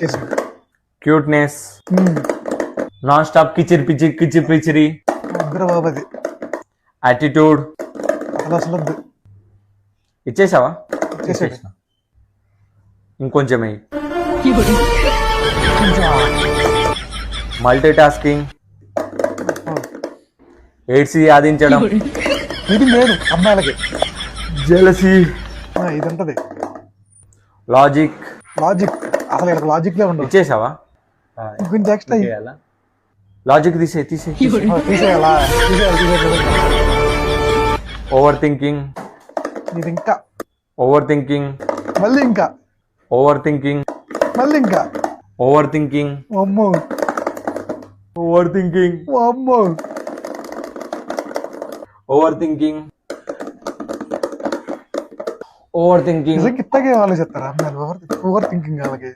చేసింది. Cuteness, non stop కిచిరి పిచిరి కిచిరి పిచిరి, వద్దురా బాబు అది యాటిట్యూడ్. అసలు వద్దు. ఇచ్చేసావా? చేసాడు. ఇంకొంచెం మల్టీ టాస్కింగ్, ఎయిడ్స్ సాధించడం, ఇది లేదు అమ్మాయిలకి. జెలసీ, ఇది ఉంటది. లాజిక్ అసలు ఇక్కడ లాజిక్ లే ఉండదు. ఇచ్చేసావా? కొంచెం ఎక్స్ట్రా లాజిక్ తీసేయాలా? ఓవర్ థింకింగ్, ఇది ఇంకా ఓవర్ థింకింగ్, మళ్ళీ ఇంకా ఓవర్ థింకింగ్, మళ్ళీ ఇంకా ఓవర్ థింకింగ్, అమ్మో ఓవర్ థింకింగ్, అమ్మో ఓవర్ థింకింగ్, ఓవర్ థింకింగ్. నిజంగా ఇట్టగే వాళ్ళు చెప్తారా అమ్మాయిలు? ఓవర్ థింకింగ్ వాళ్ళకి